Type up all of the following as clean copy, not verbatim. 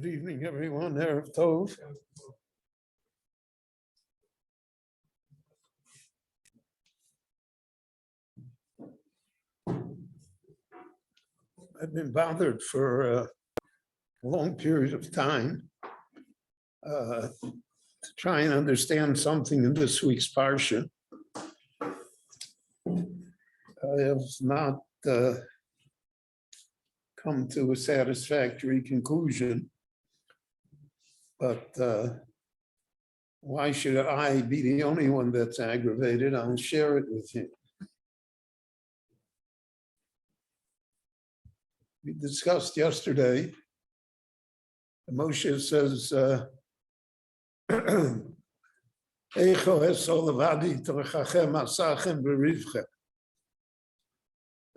Good evening, everyone. Erev Tov. I've been bothered for a long period of time to try and understand something in this week's Parsha. I have not come to a satisfactory conclusion, but why should I be the only one that's aggravated? I'll share it with you. We discussed yesterday, Moshe says, and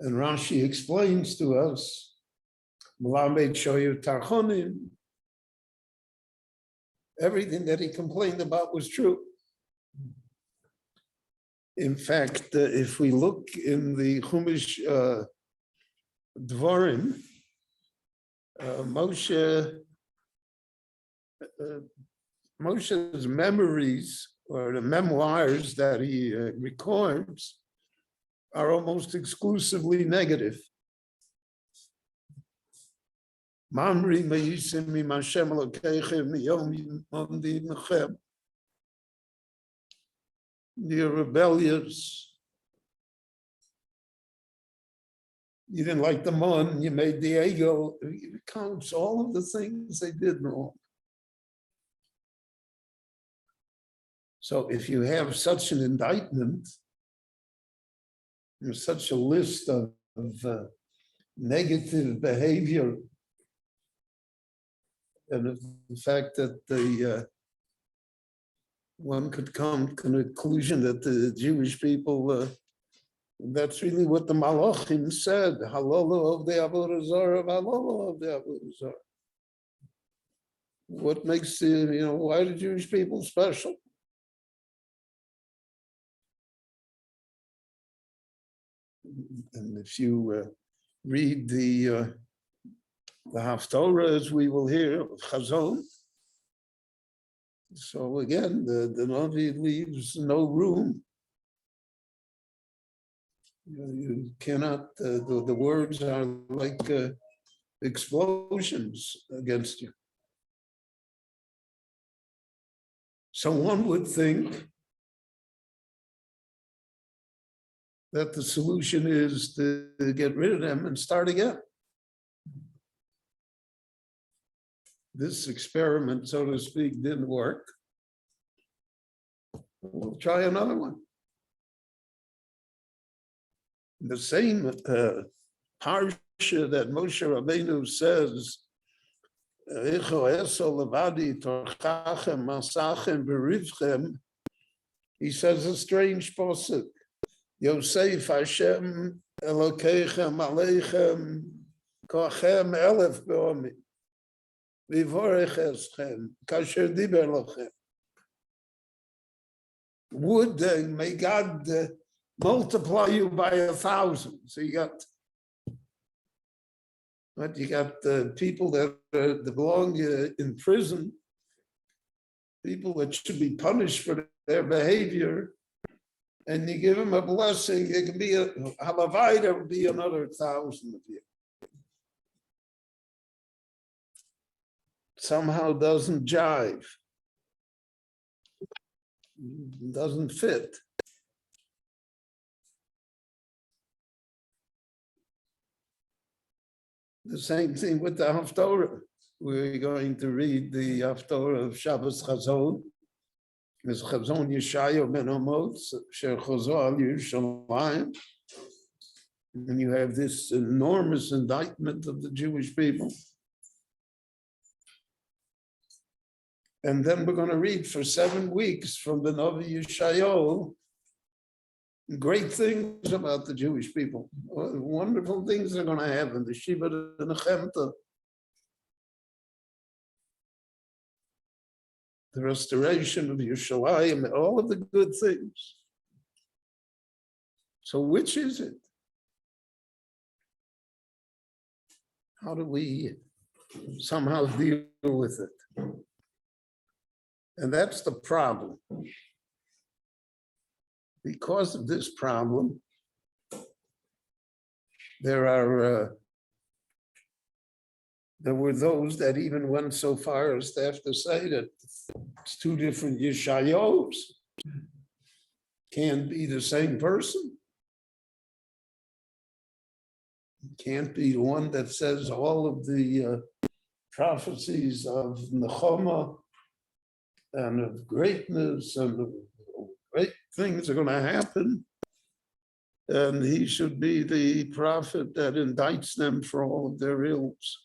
Rashi explains to us, everything that he complained about was true. In fact, if we look in the Chumash Dvarim, Moshe's memories or the memoirs that he records are almost exclusively negative. You're rebellious. You didn't like the mon, you made the ego. It counts all of the things they did wrong. So if you have such an indictment, there's such a list of negative behavior, and the fact that one could come to the conclusion that the Jewish people, that's really what the Malachim said, halolo of the Avodah Zarah, halolo of the Avodah Zarah. What makes why are the Jewish people special? And if you read the Haftorah, as we will hear, of Chazon, so again, the Navi leaves no room. You cannot, the words are like explosions against you. So one would think that the solution is to get rid of them and start again. This experiment, so to speak, didn't work. We'll try another one. The same parsha that Moshe Rabbeinu says, he says a strange pasuk. Yosef Hashem Elokeichem Aleichem Kochem Elef Be'omi Vivorech Eschem Kasher Diber Lochem. Would may God multiply you by 1,000. So you got people that belong in prison, people that should be punished for their behavior, and you give them a blessing. It can be a halavai, there will be another 1,000 of you. Somehow doesn't jive, doesn't fit. The same thing with the Haftorah. We're going to read the Haftorah of Shabbos Chazon. It's Chazon Yeshayahu ben Amos, Sher Chozo al Yerushalayim. And you have this enormous indictment of the Jewish people. And then we're going to read for 7 weeks from the Navi Yeshayahu great things about the Jewish people. Wonderful things they're going to have in the Shiva and the Chemta. The restoration of Yerushalayim, all of the good things. So which is it? How do we somehow deal with it. And that's the problem. Because of this problem, there were those that even went so far as to have to say that it's two different Yeshayos. Can't be the same person. Can't be the one that says all of the prophecies of Nechama and of greatness and of great things are going to happen. And he should be the prophet that indicts them for all of their ills.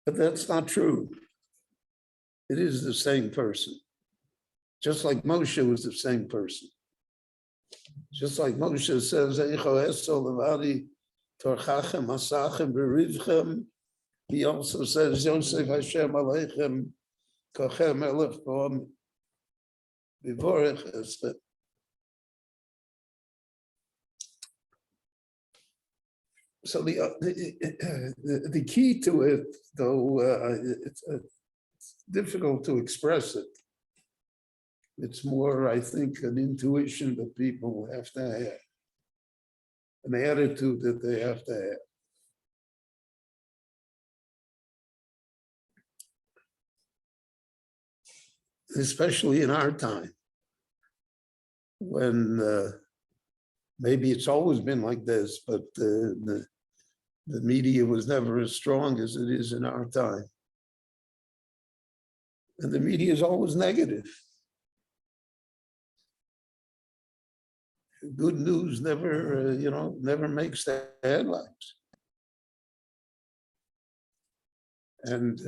But that's not true. It is the same person. Just like Moshe was the same person. Just like Moshe says, he also says, Yosef Hashem Aleichem, Kochem Elef Boam, Vivorech Esther. So the key to it, though, it's difficult to express it. It's more, I think, an intuition that people have to have, an attitude that they have to have. Especially in our time, when maybe it's always been like this, but the media was never as strong as it is in our time. And the media is always negative. Good news never, never makes the headlines. And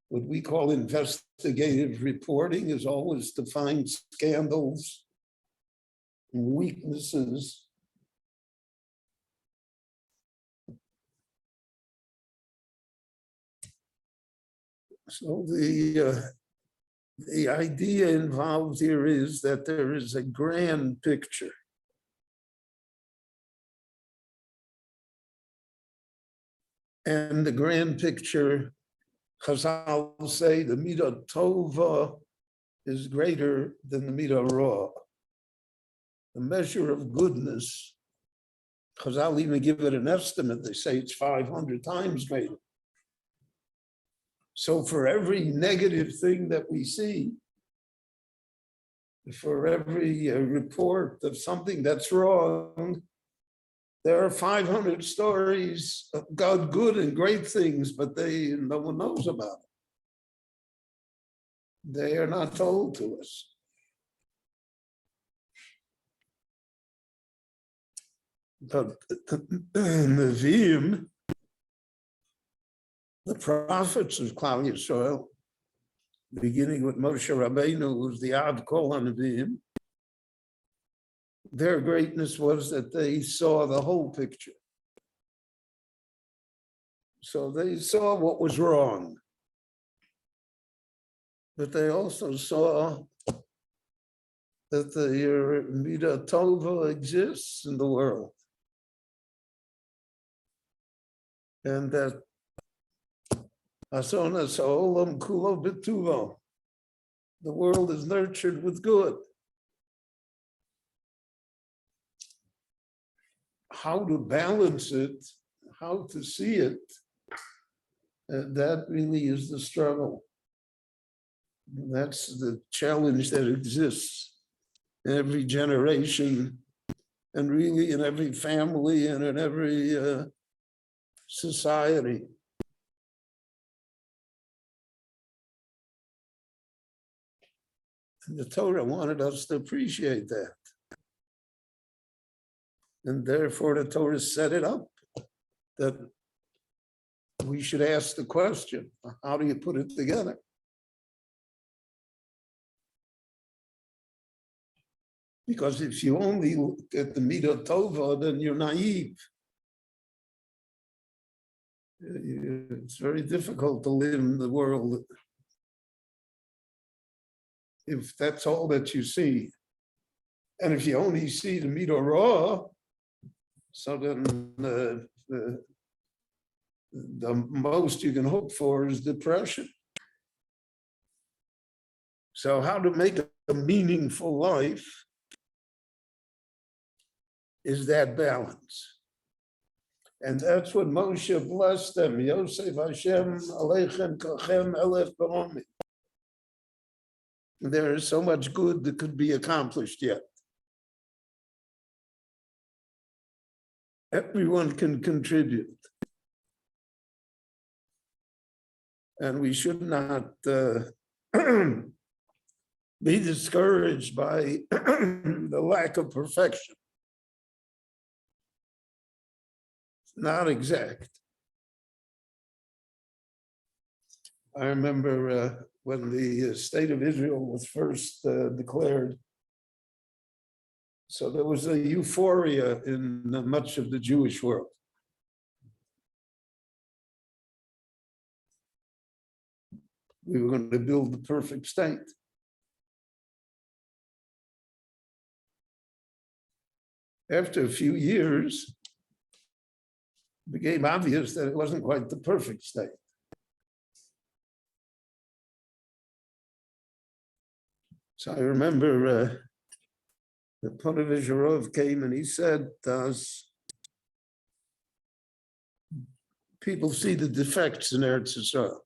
what we call investigative reporting is always to find scandals, weaknesses. So the idea involved here is that there is a grand picture. And the grand picture, Chazal say, the midah tova is greater than the midah ra. The measure of goodness, Chazal even give it an estimate. They say it's 500 times greater. So for every negative thing that we see, for every report of something that's wrong, there are 500 stories of God good and great things, but no one knows about it. They are not told to us. But the Nevi'im, the prophets of Klal Yisrael, beginning with Moshe Rabbeinu, who's the Av Kol HaNevi'im, their greatness was that they saw the whole picture. So they saw what was wrong, but they also saw that the midah tova exists in the world, and that asonas ha'olam kulo b'tuvo, the world is nurtured with good. How to balance it, how to see it, that really is the struggle. That's the challenge that exists in every generation, and really in every family and in every society. And the Torah wanted us to appreciate that. And therefore the Torah set it up that we should ask the question, how do you put it together? Because if you only look at the midah tova, then you're naive. It's very difficult to live in the world if that's all that you see. And if you only see the midah ra, So then the most you can hope for is depression. So how to make a meaningful life is that balance. And that's what Moshe blessed them. Yosef Hashem Aleichem Kachem Elef Ba'omi. There is so much good that could be accomplished yet. Everyone can contribute. And we should not be discouraged by the lack of perfection. It's not exact. I remember when the state of Israel was first declared. So there was a euphoria in much of the Jewish world. We were going to build the perfect state. After a few years, it became obvious that it wasn't quite the perfect state. So I remember the Maariv Shiur Aug came and he said to us, people see the defects in Eretz Yisrael.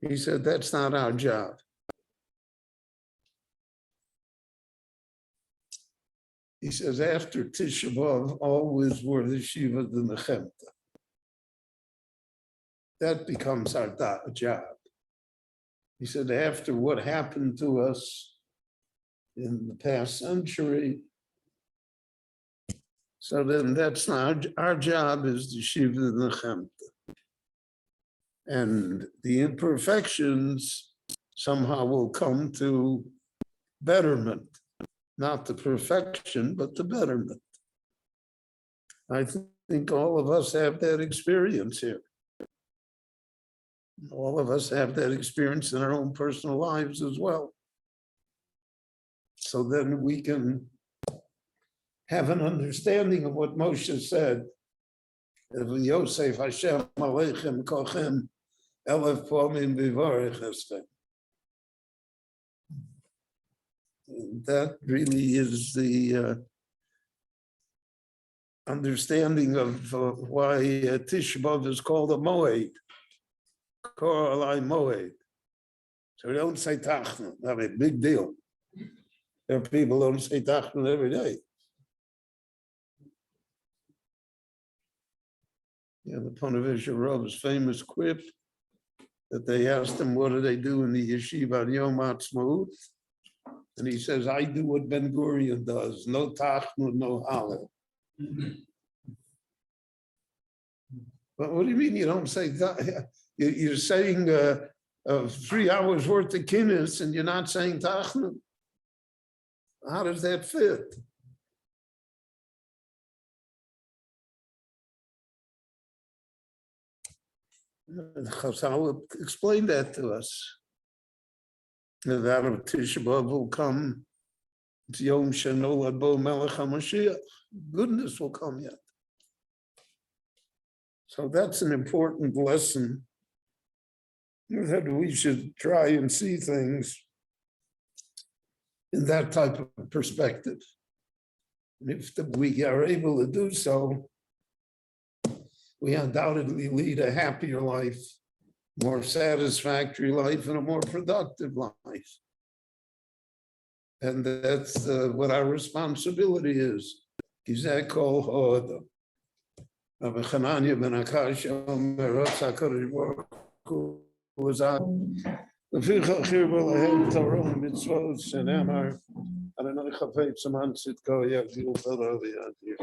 He said, that's not our job. He says, after Tisha B'Av, always were the Shiva the Nechemta. That becomes our job. He said, after what happened to us in the past century, so then that's not our job is the Shiva the Nechemta. And the imperfections somehow will come to betterment. Not the perfection, but the betterment. I think all of us have that experience here. All of us have that experience in our own personal lives as well. So then we can have an understanding of what Moshe said. Yosef Hashem Aleichem Kochem Elef Pomim Vivarech Estem. That really is the understanding of why Tisha B'Av is called a Moed. Kor Alai Moed. So we don't say Tachnun. I mean, big deal. There are people who don't say Tachnun every day. Yeah, the Maariv Shiur Aug's famous quip that they asked him, what do they do in the yeshiva on Yom Ha'atzmaut? And he says, I do what Ben Gurion does, no Tachnun, no Hallel. But what do you mean you don't say that? You're saying 3 hours worth of kinnis and you're not saying Tachnun? How does that fit? Chazal explained that to us. That of Tisha B'Av will come. It's Yom Shenolad Bo Melech HaMashiach. Goodness will come yet. So that's an important lesson that we should try and see things in that type of perspective. And if we are able to do so, we undoubtedly lead a happier life, more satisfactory life, and a more productive life. And that's what our responsibility is. Gizeh kol ha'adam. Rabbi Chananya ben Akash Omer Ratza HaKadosh Baruch Hu was on Leficha chirba lahem Torah mitzvot shenemar Adonai chafetz aman tzidko yagdil Torah v'yadir.